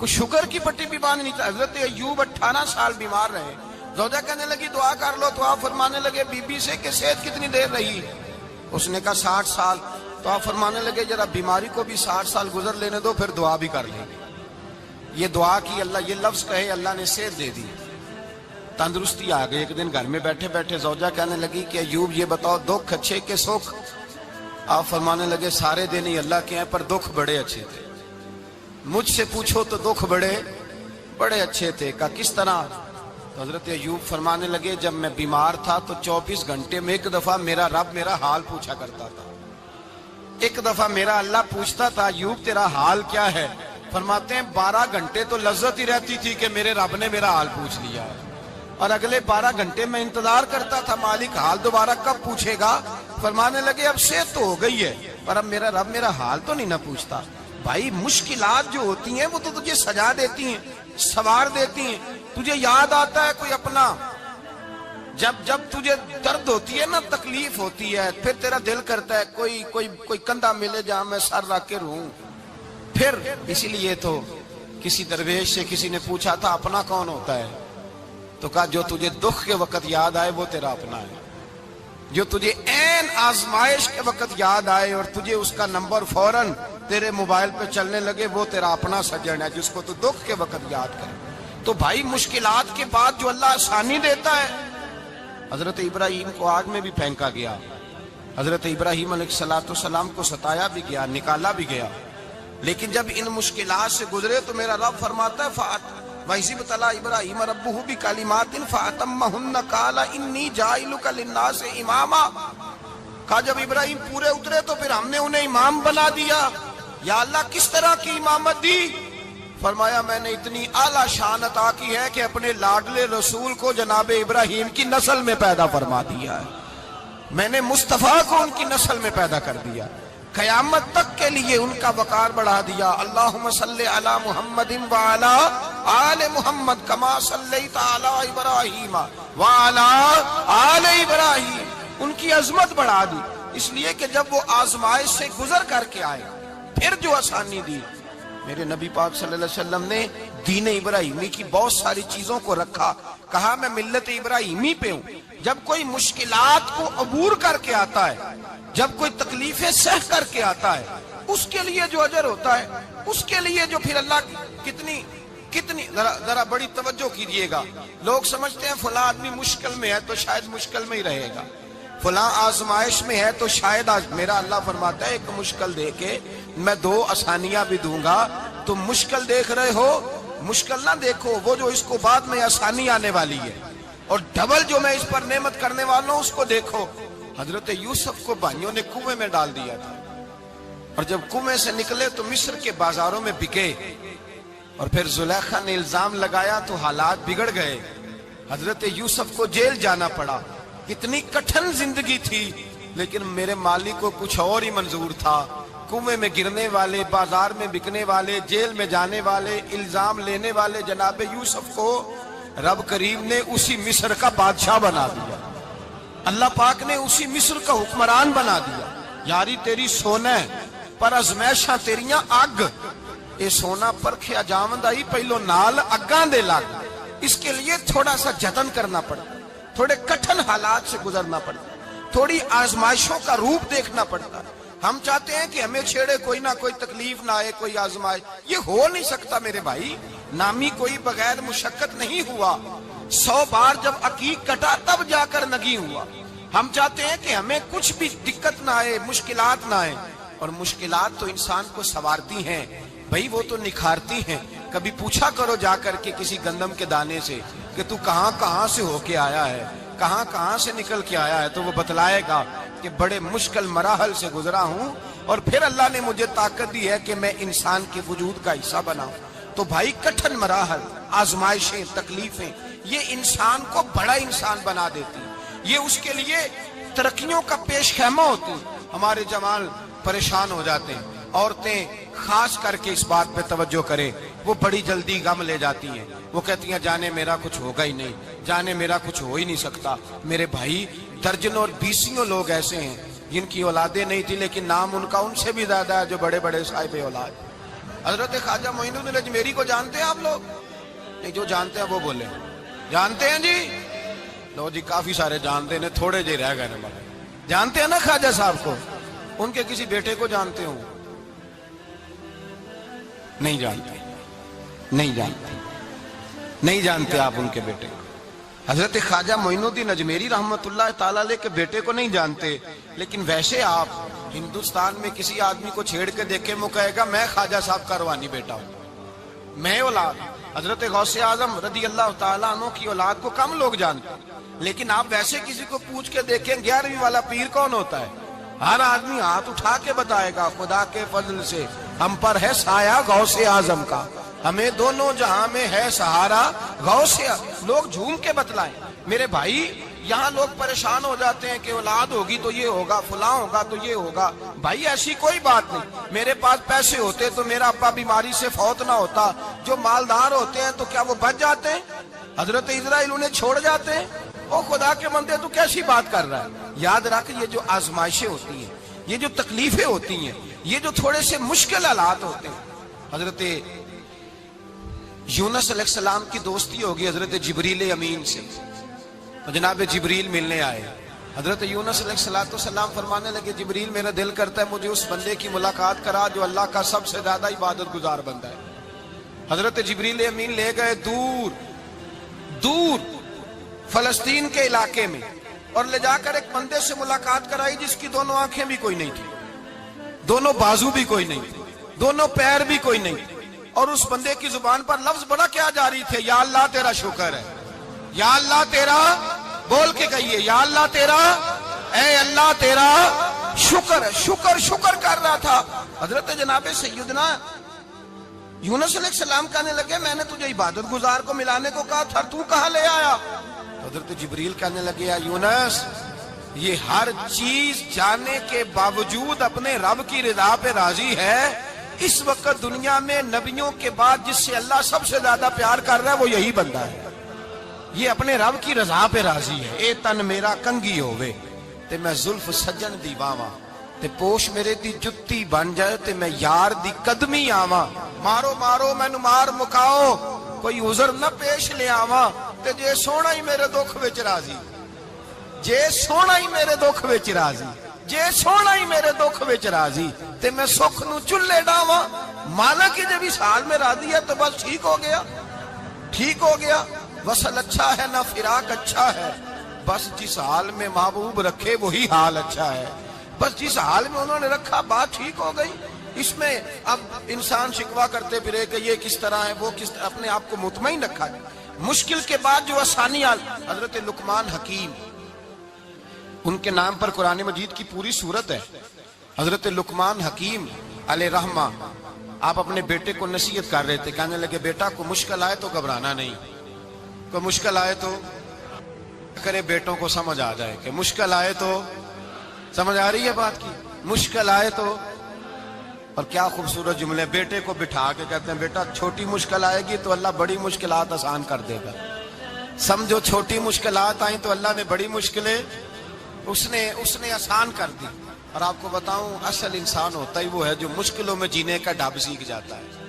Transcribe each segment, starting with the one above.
کوئی شوگر کی پٹی بھی باندھ نہیں تھا. حضرت ایوب 18 سال بیمار رہے. زوجہ کہنے لگی دعا کر لو تو آپ فرمانے لگے بی بی سے کہ صحت کتنی دیر رہی؟ اس نے کہا 60 سال. تو آپ فرمانے لگے ذرا بیماری کو بھی 60 سال گزر لینے دو پھر دعا بھی کر لیں. یہ دعا کی اللہ، یہ لفظ کہے اللہ نے صحت دے دی، تندرستی آ گئی. ایک دن گھر میں بیٹھے بیٹھے زوجہ کہنے لگی کہ ایوب یہ بتاؤ دکھ اچھے کہ سکھ؟ آپ فرمانے لگے سارے دن ہی اللہ کے ہیں پر دکھ بڑے اچھے تھے. مجھ سے پوچھو تو دکھ بڑے اچھے تھے. کہا کس طرح؟ تو حضرت ایوب فرمانے لگے جب میں بیمار تھا تو 24 گھنٹے میں ایک دفعہ میرا رب میرا حال پوچھا کرتا تھا. ایک دفعہ میرا اللہ پوچھتا تھا ایوب تیرا حال کیا ہے؟ فرماتے ہیں 12 گھنٹے تو لذت ہی رہتی تھی کہ میرے رب نے میرا حال پوچھ لیا ہے، اور اگلے 12 گھنٹے میں انتظار کرتا تھا مالک حال دوبارہ کب پوچھے گا. فرمانے لگے اب صحت تو ہو گئی ہے پر اب میرا رب میرا حال تو نہیں نہ پوچھتا. بھائی مشکلات جو ہوتی ہیں وہ تو تجھے سجا دیتی ہیں، سوار دیتی ہیں. تجھے یاد آتا ہے کوئی اپنا، جب تجھے درد ہوتی ہے نا، تکلیف ہوتی ہے، پھر تیرا دل کرتا ہے کوئی کندھا ملے جہاں میں سر رکھ کے رہوں. پھر اسی لیے تو کسی درویش سے کسی نے پوچھا تھا اپنا کون ہوتا ہے؟ تو کہا جو تجھے دکھ کے وقت یاد آئے وہ تیرا اپنا ہے. جو تجھے عین آزمائش کے وقت یاد آئے اور تجھے اس کا نمبر فوراً تیرے موبائل پہ چلنے لگے وہ تیرا اپنا سجن ہے جس کو تو دکھ کے وقت یاد کرے. تو بھائی مشکلات کے بعد جو اللہ آسانی دیتا ہے. حضرت ابراہیم کو آگ میں بھی پھینکا گیا، حضرت ابراہیم علیہ السلام کو ستایا بھی گیا، نکالا بھی گیا، لیکن جب ان مشکلات سے گزرے تو میرا رب فرماتا ہے وَإِذِ ابْتَلَىٰ إِبْرَاهِيمَ رَبُّهُ بِكَلِمَاتٍ فَأَتَمَّهُنَّ قَالَ إِنِّي جَاعِلُكَ لِلنَّاسِ إِمَامًا. کہا جب ابراہیم پورے اترے تو پھر ہم نے انہیں امام بنا دیا. یا اللہ کس طرح کی امامت دی؟ فرمایا میں نے اتنی اعلیٰ شان عطا کی ہے کہ اپنے لاڈلے رسول کو جناب ابراہیم کی نسل میں پیدا فرما دیا ہے. میں نے مصطفیٰ کو ان کی نسل میں پیدا کر دیا، قیامت تک کے لیے ان کا وقار بڑھا دیا. اللہم صلی علی محمد وعلی آل محمد کما صلیت علی ابراہیم وعلی آل ابراہیم. ان کی عظمت بڑھا دی اس لیے کہ جب وہ آزمائش سے گزر کر کے آئے پھر جو آسانی دی. میرے نبی پاک صلی اللہ علیہ وسلم نے دین ابراہیمی کی بہت ساری چیزوں کو رکھا. کہا میں ملت ابراہیمی پہ ہوں. جب کوئی مشکلات کو عبور کر کے آتا ہے، جب کوئی تکلیفیں سہ کر کے آتا ہے، اس کے لیے جو اجر ہوتا ہے، اس کے لیے جو پھر اللہ کتنی ذرا بڑی توجہ کیجئے گا. لوگ سمجھتے ہیں فلاں آدمی مشکل میں ہے تو شاید مشکل میں ہی رہے گا، فلاں آزمائش میں ہے تو شاید میرا اللہ فرماتا ہے ایک مشکل دے کے میں 2 آسانیاں بھی دوں گا. تم مشکل دیکھ رہے ہو، مشکل نہ دیکھو، وہ جو اس کو بعد میں آسانی آنے والی ہے، اور ڈبل جو میں اس پر نعمت کرنے والا ہوں اس کو دیکھو. حضرت یوسف کو بھائیوں نے کنویں میں ڈال دیا تھا، اور جب کنویں سے نکلے تو مصر کے بازاروں میں بکے، اور پھر زلیخا نے الزام لگایا تو حالات بگڑ گئے. حضرت یوسف کو جیل جانا پڑا. کتنی کٹھن زندگی تھی، لیکن میرے مالک کو کچھ اور ہی منظور تھا. کنویں میں گرنے والے، بازار میں بکنے والے، جیل میں جانے والے، الزام لینے والے جناب یوسف کو رب کریم نے اسی مصر کا بادشاہ بنا دیا. اللہ پاک نے اسی مصر کا حکمران بنا دیا. یاری تیری سونا ہے پر ازمیشاں تیریاں اگ. اے سونا پرکھیا جاوند آئی پہلو نال اگاں دے لگ. اس کے لیے تھوڑا سا جتن کرنا پڑتا، تھوڑے کٹھن حالات سے گزرنا پڑتا، تھوڑی آزمائشوں کا روپ دیکھنا پڑتا. ہم چاہتے ہیں کہ ہمیں چھیڑے کوئی نہ کوئی تکلیف نہ آئے، کوئی آزمائش. یہ ہو نہیں سکتا میرے بھائی. نامی کوئی بغیر مشقت نہیں ہوا. 100 بار جب عقیق کٹا تب جا کر نگی ہوا. ہم چاہتے ہیں کہ ہمیں کچھ بھی دقت نہ آئے، مشکلات نہ آئے. اور مشکلات تو انسان کو سنوارتی ہیں بھائی، وہ تو نکھارتی ہیں. کبھی پوچھا کرو جا کر کے کسی گندم کے دانے سے کہ تو کہاں سے ہو کے آیا ہے، کہاں سے نکل کے آیا ہے، تو وہ بتلائے گا کہ بڑے مشکل مراحل سے گزرا ہوں اور پھر اللہ نے مجھے طاقت دی ہے کہ میں انسان کے وجود کا حصہ بناؤں. تو بھائی کٹھن مراحل، آزمائشیں، تکلیفیں یہ انسان کو بڑا انسان بنا دیتی، یہ اس کے لیے ترقیوں کا پیش خیمہ ہوتی. ہمارے جوان پریشان ہو جاتے ہیں. عورتیں خاص کر کے اس بات پہ توجہ کریں، وہ بڑی جلدی غم لے جاتی ہیں. وہ کہتی ہیں جانے میرا کچھ ہوگا ہی نہیں، جانے میرا کچھ ہو ہی نہیں سکتا. میرے بھائی درجنوں اور بیسیوں لوگ ایسے ہیں جن کی اولادیں نہیں تھی لیکن نام ان کا ان سے بھی زیادہ ہے جو بڑے بڑے صاحب اولاد. حضرت خواجہ معین الدین اجمیری کو جانتے ہیں آپ لوگ؟ نہیں، جو جانتے ہیں وہ بولے جانتے ہیں جی؟ لو جی، کافی سارے جانتے ہیں، تھوڑے جی رہ گئے نا۔ جانتے ہیں نا خواجہ صاحب کو؟ ان کے کسی بیٹے کو جانتے ہوں؟ نہیں جانتے، نہیں جانتے، نہیں جانتے آپ ان کے بیٹے کو۔ حضرت خواجہ معین الدین اجمیری رحمت اللہ تعالیٰ علیہ کے بیٹے کو نہیں جانتے، لیکن ویسے آپ ہندوستان میں کسی آدمی کو چھیڑ کے دیکھیں، وہ کہے گا میں خواجہ صاحب کا روحانی بیٹا ہوں، میں اولاد۔ حضرت غوث اعظم رضی اللہ تعالیٰ عنہ کی اولاد کو کم لوگ جانتے ہیں، لیکن آپ ویسے کسی کو پوچھ کے دیکھیں 11ویں والا پیر کون ہوتا ہے، ہر آدمی ہاتھ اٹھا کے بتائے گا خدا کے فضل سے ہم پر ہے سایہ غوث اعظم کا، ہمیں دونوں جہاں میں ہے سہارا غوث اعظم۔ لوگ جھوم کے بتلائیں۔ میرے بھائی، یہاں لوگ پریشان ہو جاتے ہیں کہ اولاد ہوگی تو یہ ہوگا، فلاں ہوگا تو یہ ہوگا۔ بھائی ایسی کوئی بات نہیں۔ میرے پاس پیسے ہوتے تو میرا ابا بیماری سے فوت نہ ہوتا۔ جو مالدار ہوتے ہیں تو کیا وہ بچ جاتے ہیں؟ حضرت اسرائیل انہیں چھوڑ جاتے ہیں؟ او خدا کے بندے، تو کیسی بات کر رہا ہے؟ یاد رکھ، یہ جو آزمائشیں ہوتی ہیں، یہ جو تکلیفیں ہوتی ہیں، یہ جو تھوڑے سے مشکل حالات ہوتے ہیں۔ حضرت یونس علیہ السلام کی دوستی ہوگی حضرت جبریل امین سے، جناب جبریل ملنے آئے۔ حضرت یونس علیہ السلام فرمانے لگے جبریل میرا دل کرتا ہے مجھے اس بندے کی ملاقات کرا جو اللہ کا سب سے زیادہ عبادت گزار بندہ ہے۔ حضرت جبریل امین لے گئے دور دور فلسطین کے علاقے میں، اور لے جا کر ایک بندے سے ملاقات کرائی جس کی دونوں آنکھیں بھی کوئی نہیں تھی، دونوں بازو بھی کوئی نہیں تھی، دونوں پیر بھی کوئی نہیں تھی، اور اس بندے کی زبان پر لفظ بڑا کیا جاری تھے، یا اللہ تیرا شکر ہے، یا اللہ تیرا، بول کے کہیے، یا اللہ تیرا، اے اللہ تیرا شکر ہے۔ شکر شکر کر رہا تھا۔ حضرت جناب سیدنا یونس علیہ السلام کہنے لگے میں نے تجھے عبادت گزار کو ملانے کو کہا تھا، تو کہاں لے آیا؟ حضرت جبریل کہنے لگے یا یونس، یہ ہر چیز جانے کے باوجود اپنے رب کی رضا پہ راضی ہے۔ اس وقت دنیا میں نبیوں کے بعد جس سے اللہ سب سے زیادہ پیار کر رہا ہے وہ یہی بندہ ہے، یہ اپنے رب کی رضا پہ راضی ہے۔ اے تن میرا کنگھی ہووے تے میں زلف سجن دی باواں، تے پوش میرے دی جتی بن جائے تے میں یار دی قدمی آواں، مارو مارو مینو مار مکاؤ کوئی عذر نہ پیش لے آواں، تے جے سونا ہی میرے دکھ وچ راضی، جے سونا ہی میرے دکھ وچ راضی، جے سونا ہی میرے دکھ وچ راضی، تے میں سکھ نو چلے ڈاواں۔ مالک کی جب اس حال میں راضی ہے تو بس ٹھیک ہو گیا، ٹھیک ہو گیا۔ وصل اچھا ہے نہ فراق اچھا ہے، بس جس حال میں محبوب رکھے وہی حال اچھا ہے، بس جس حال میں انہوں نے رکھا بات ٹھیک ہو گئی۔ اس میں اب انسان شکوہ کرتے پھرے کہ یہ کس طرح ہے، وہ کس طرح، اپنے آپ کو مطمئن رکھا جائے۔ مشکل کے بعد جو آسانی آئی، حضرت لقمان حکیم، ان کے نام پر قرآن مجید کی پوری سورت ہے۔ حضرت لقمان حکیم علیہ رحمہ آپ اپنے بیٹے کو نصیحت کر رہے تھے، کہنے لگے بیٹا کو مشکل آئے تو گھبرانا نہیں، کوئی مشکل آئے تو کرے بیٹوں کو سمجھ آ جائے کہ مشکل آئے تو، سمجھ آ رہی ہے بات کی، مشکل آئے تو۔ اور کیا خوبصورت جملے، بیٹے کو بٹھا کے کہتے ہیں بیٹا چھوٹی مشکل آئے گی تو اللہ بڑی مشکلات آسان کر دے گا، سمجھو چھوٹی مشکلات آئیں تو اللہ نے بڑی مشکلیں اس نے آسان کر دی۔ اور آپ کو بتاؤں اصل انسان ہوتا ہی وہ ہے جو مشکلوں میں جینے کا ڈھب سیکھ جاتا ہے،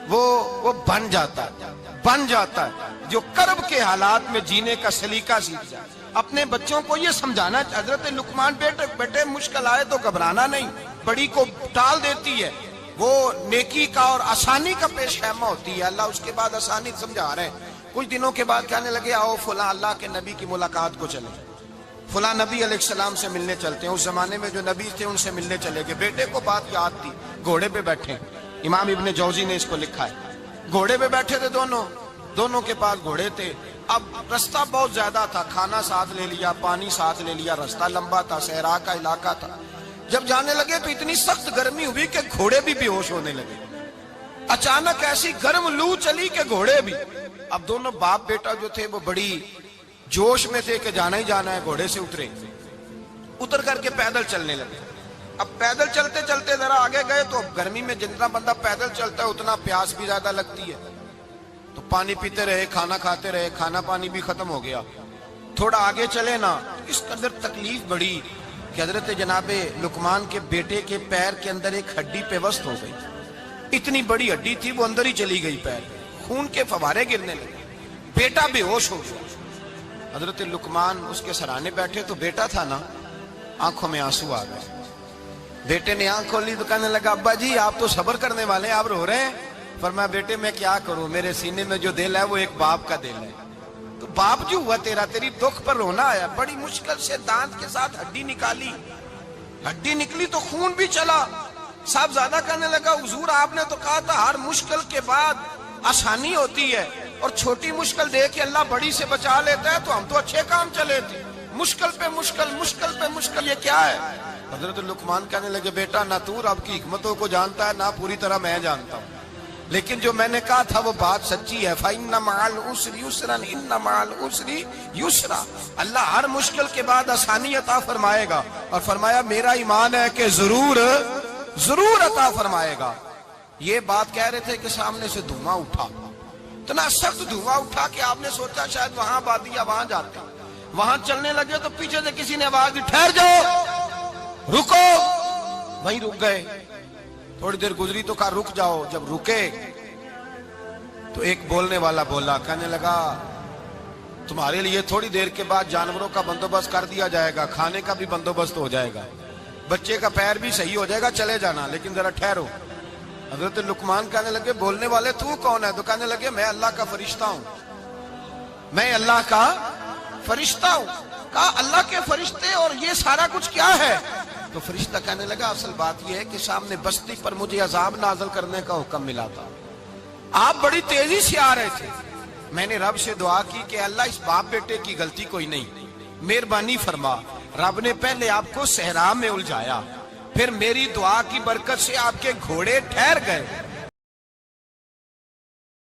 وہ بن جاتا ہے جو کرب کے حالات میں جینے کا سلیقہ سیکھ جائے۔ اپنے بچوں کو یہ سمجھانا، حضرت لقمان بیٹے مشکل آئے تو گھبرانا نہیں، بڑی کو ٹال دیتی ہے، وہ نیکی کا اور آسانی کا پیش خیمہ ہوتی ہے، اللہ اس کے بعد آسانی سمجھا رہے ہیں۔ کچھ دنوں کے بعد کہنے لگے آؤ فلاں اللہ کے نبی کی ملاقات کو چلیں، فلاں نبی علیہ السلام سے ملنے چلتے ہیں۔ اس زمانے میں جو نبی تھے ان سے ملنے چلے گئے۔ بیٹے کو بات یاد تھی، گھوڑے پہ بیٹھے، امام ابن جوزی نے اس کو لکھا ہے، گھوڑے پہ بیٹھے تھے دونوں کے پاس گھوڑے تھے۔ اب رستہ بہت زیادہ تھا، کھانا ساتھ لے لیا، پانی ساتھ لے لیا، رستہ لمبا تھا، صحرا کا علاقہ تھا۔ جب جانے لگے تو اتنی سخت گرمی ہوئی کہ گھوڑے بھی بے ہوش ہونے لگے، اچانک ایسی گرم لو چلی کہ گھوڑے بھی۔ اب دونوں باپ بیٹا جو تھے وہ بڑی جوش میں تھے کہ جانا ہی جانا ہے، گھوڑے سے اتر کر کے پیدل چلنے لگے۔ اب پیدل چلتے چلتے ذرا آگے گئے تو اب گرمی میں جتنا بندہ پیدل چلتا ہے اتنا پیاس بھی زیادہ لگتی ہے، تو پانی پیتے رہے، کھانا کھاتے رہے، کھانا پانی بھی ختم ہو گیا۔ تھوڑا آگے چلے نا، اس قدر تکلیف بڑی کہ حضرت جناب لقمان کے بیٹے کے پیر کے اندر ایک ہڈی پیوست ہو گئی، اتنی بڑی ہڈی تھی وہ اندر ہی چلی گئی پیر، خون کے فوارے گرنے لگے، بیٹا بے ہوش ہو گیا۔ حضرت لقمان اس کے سرانے بیٹھے تو بیٹا تھا نا، آنکھوں میں آنسو آ گئے۔ بیٹے نے آنکھ کھولی تو کہنے لگا ابا جی آپ تو صبر کرنے والے ہیں، آپ رو رہے ہیں۔ فرمایا بیٹے میں کیا کروں، میرے سینے میں جو دل ہے وہ ایک باپ کا دل ہے، تو باپ جو ہوا تیرا، تیری دکھ پر رونا آیا۔ بڑی مشکل سے دانت کے ساتھ ہڈی نکالی، ہڈی نکلی تو خون بھی چلا۔ صاحب زیادہ کہنے لگا حضور آپ نے تو کہا تھا ہر مشکل کے بعد آسانی ہوتی ہے، اور چھوٹی مشکل دیکھ کے اللہ بڑی سے بچا لیتا ہے، تو ہم تو اچھے کام چلے تھے، مشکل پہ مشکل، مشکل پہ مشکل، یہ کیا ہے؟ حضرت لقمان کہنے لگے بیٹا نہ تو رب کی حکمتوں کو جانتا ہے، نہ پوری طرح میں جانتا ہوں، لیکن جو میں نے کہا تھا وہ بات سچی ہے۔ فَإِنَّ مَعَ الْعُسْرِ يُسْرًا إِنَّ مَعَ الْعُسْرِ يُسْرًا، اللہ ہر مشکل کے بعد آسانی عطا فرمائے گا، اور فرمایا میرا ایمان ہے کہ ضرور ضرور عطا فرمائے گا۔ یہ بات کہہ رہے تھے کہ سامنے سے دھواں اٹھا، اتنا سخت دھواں اٹھا کہ آپ نے سوچا شاید وہاں آبادی ہے، وہاں جاتے ہیں۔ وہاں چلنے لگے تو پیچھے سے کسی نے آواز دی ٹھہر جاؤ، رکو، وہیں رک گئے۔ تھوڑی دیر گزری تو کہا رک جاؤ، جب رکے تو ایک بولنے والا بولا، کہنے لگا تمہارے لیے تھوڑی دیر کے بعد جانوروں کا بندوبست کر دیا جائے گا، کھانے کا بھی بندوبست ہو جائے گا، بچے کا پیر بھی صحیح ہو جائے گا، چلے جانا، لیکن ذرا ٹھہرو۔ حضرت لقمان کہنے لگے بولنے والے تو کون ہے؟ تو کہنے لگے میں اللہ کا فرشتہ ہوں، میں اللہ کا فرشتہ ہوں۔ کہا اللہ کے فرشتے اور یہ سارا کچھ کیا ہے؟ تو فرشتہ کہنے لگا اصل بات یہ ہے کہ سامنے بستی پر مجھے عذاب نازل کرنے کا حکم ملا تھا، آپ بڑی تیزی سے آ رہے تھے، میں نے رب سے دعا کی کہ اللہ اس باپ بیٹے کی غلطی کوئی نہیں، مہربانی فرما۔ رب نے پہلے آپ کو صحرا میں الجھایا، پھر میری دعا کی برکت سے آپ کے گھوڑے ٹھہر گئے،